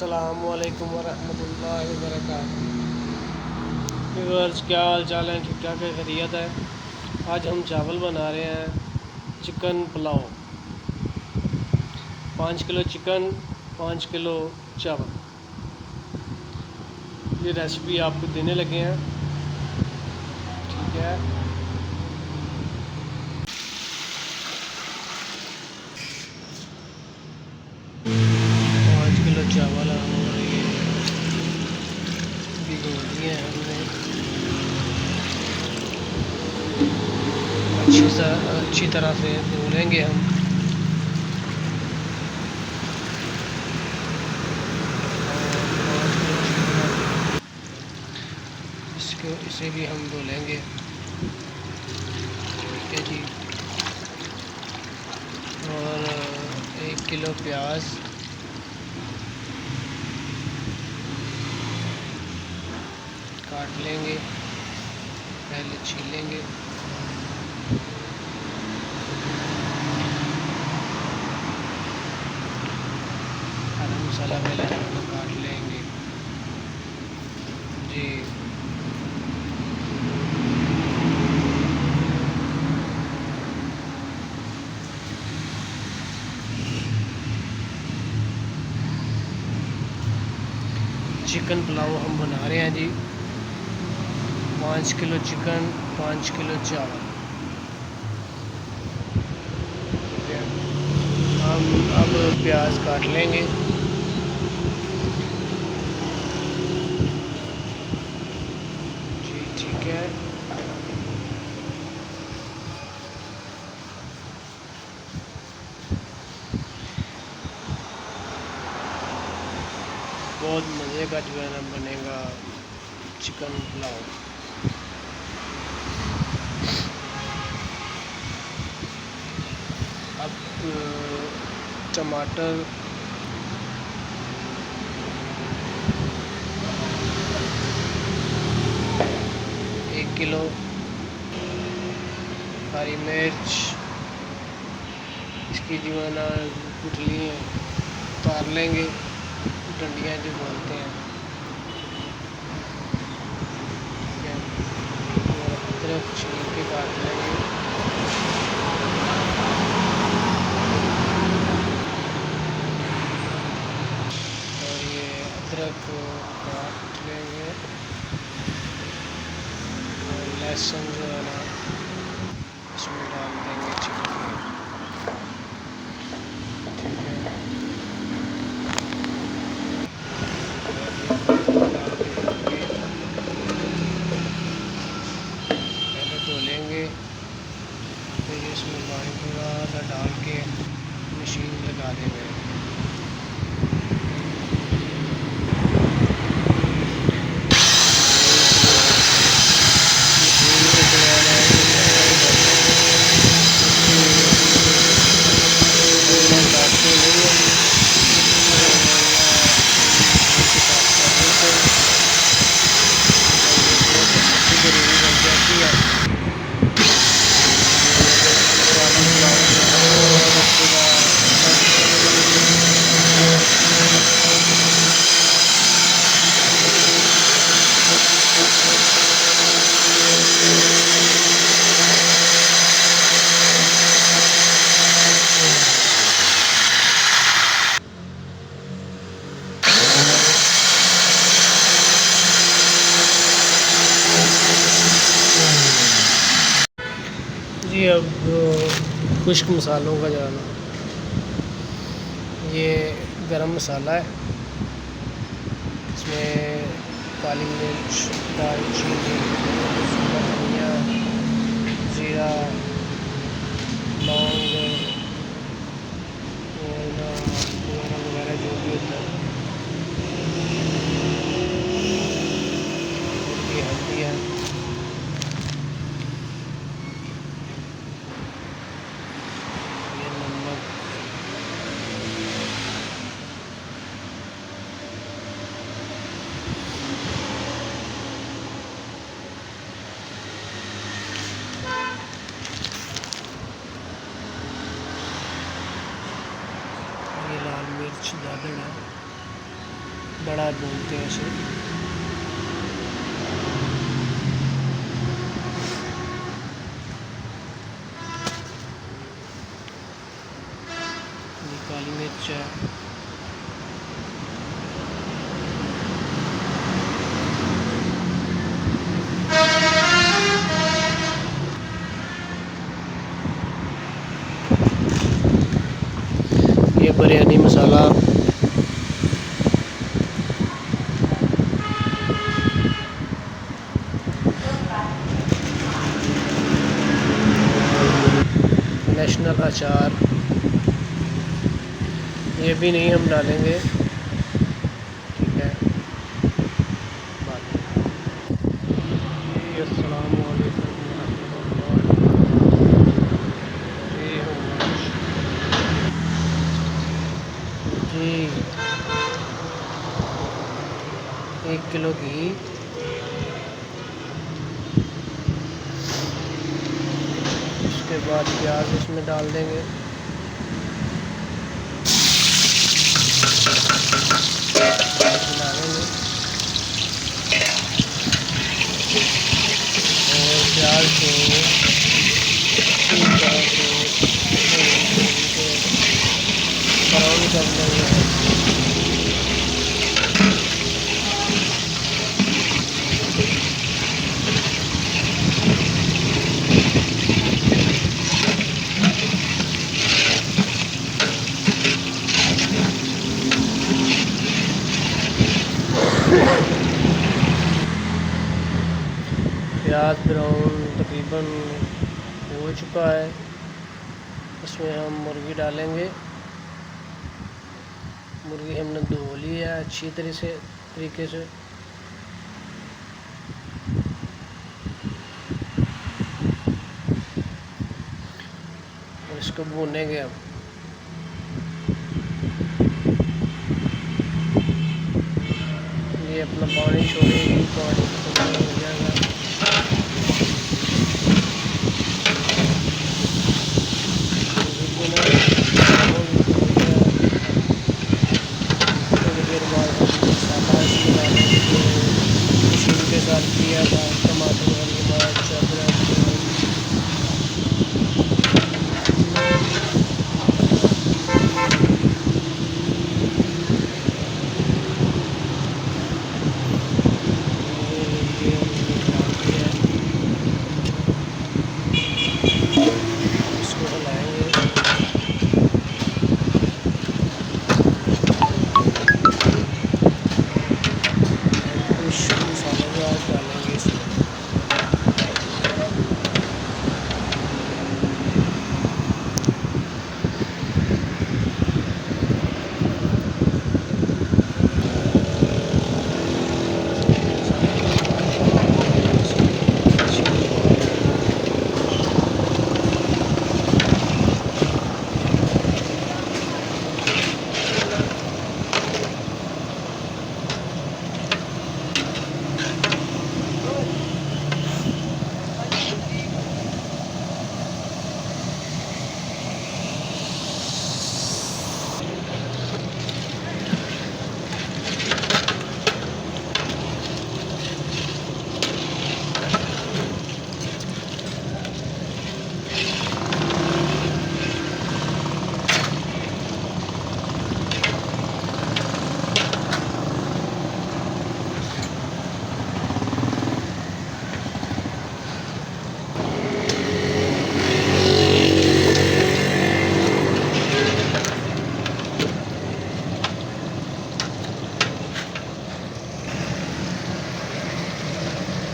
अस्सलामुअलैकुम वरहमतुल्लाहि वबरकातुहू। व्यूअर्स, क्या हाल चाल है? ठीक ठाक है, खैरियत है। आज हम चावल बना रहे हैं, chicken pulao. 5 kilo chicken, 5 kilo चावल। ये रेसिपी आपको देने लगे हैं, ठीक है। 5 किलो चावल और ये भिगो दिए हैं हमने। अच्छी तरह से धो लेंगे हम। इसे भी हम धो लेंगे, ठीक है जी। और 1 किलो प्याज, काट लेंगे, पहले छीलेंगे। हरा मसाला पहले थोड़ा काट लेंगे जी। चिकन पुलाव हम बना रहे हैं जी। 5 किलो चिकन, 5 किलो चावल। हम अब प्याज काट लेंगे। जी ठीक है। बहुत मज़े का जो है ना बनेगा चिकन पुलाव। अब टमाटर, एक किलो, हरी मिर्च, इसकी जो है ना गुठली उतार लेंगे, डंडियाँ जो बोलते हैं, ठीक है। और अदरक छील के काट लेंगे। और ये अदरक काट लेंगे और लहसुन जो है ना इसमें डाल देंगे चिकन में, ठीक है। पहले धो लेंगे, फिर इसमें पानी थोड़ा सा डाल के मशीन लगा देंगे। जी अब खुश्क मसालों का जाना, ये गरम मसाला है, इसमें काली मिर्च, दालचीनी, धनिया, जीरा, लौंग वगैरह जो भी होता है, ये हल्दी है, ये नमक, ये लाल मिर्च दादड़ है। बड़ा बोलते हैं इसे। काली मिर्च है, ये बिरयानी मसाला, नेशनल अचार, ये भी नहीं हम डालेंगे, ठीक है। जी अस्सलाम वालेकुम जी। 1 किलो घी, उसके बाद प्याज इसमें डाल देंगे, डालेंगे और प्याज को ब्राउन कर देंगे। प्याज ब्राउन तकरीबन हो चुका है, इसमें हम मुर्गी डालेंगे। मुर्गी हमने धो ली है अच्छी तरीके से। और इसको भूनेंगे हम। ये अपना पानी छोड़ेगी, पानी खत्म हो जाएगा। थोड़ी देर बाद हम मसाला इसमें डालेंगे जो मशीन के साथ किया था, टमाटर, हरी मिर्च, अदरक,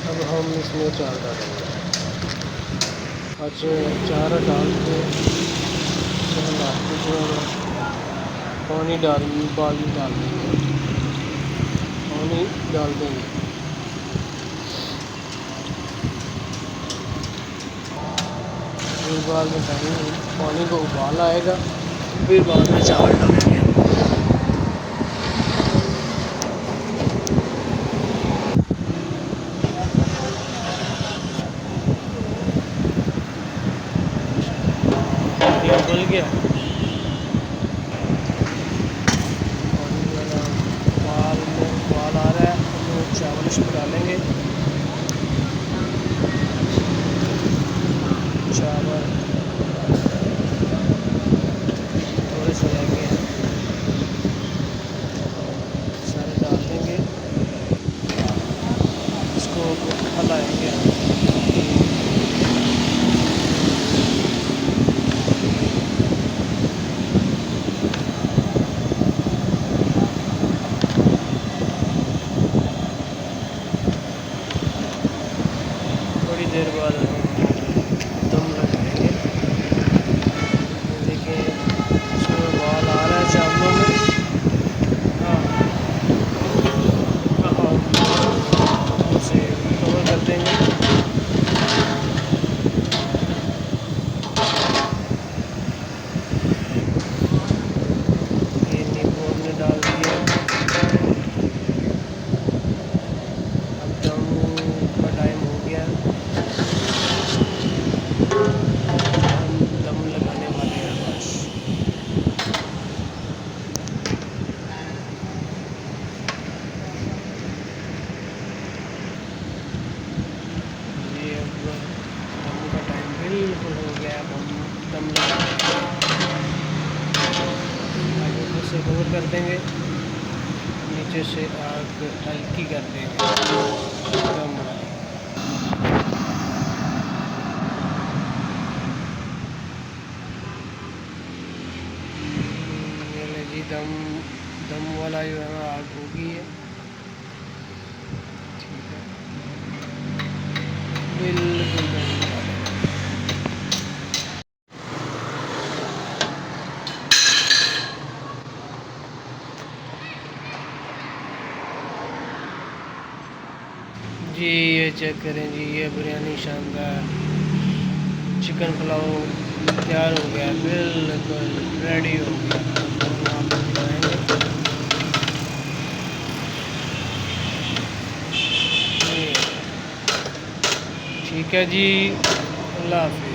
अब हम इसमें अचार डालेंगे। अचार डाल के पानी बाली डाल देंगे, पानी डाल देंगे। फिर बाद में पानी को उबाल आएगा, फिर बाद में चावल डालेंगे। ये उबल गया, पानी वाला उबाल में गोश्त डालेंगे, चावल थोड़े से रहेंगे, सारे डाल देंगे, इसको हलाएंगे। थोड़ी देर बाद दम लगाएंगे। देखिए इसमें उबाल आ रहा है चावलों में। हाँ, उसे कवर कर देंगे। ये नींबू हमने डाल दिया। अब दम का टाइम हो गया, हम दम लगाने वाले हैं बस। ये अब दम का टाइम बिल्कुल हो गया, अब हम दम लगाएंगे। आगे ऊपर से कवर कर देंगे, नीचे से आग हल्की कर देंगे दम वाली। ये ले जी दम वाला जो है ना आग होगी है। ठीक है, बिल्कुल दम वाला। जी ये चेक करें जी, ये बिरयानी शानदार चिकन पुलाव तैयार हो गया, बिल्कुल रेडी हो गया। हम आपको खिलाएंगे। ठीक है जी, अल्लाह हाफ़िज़।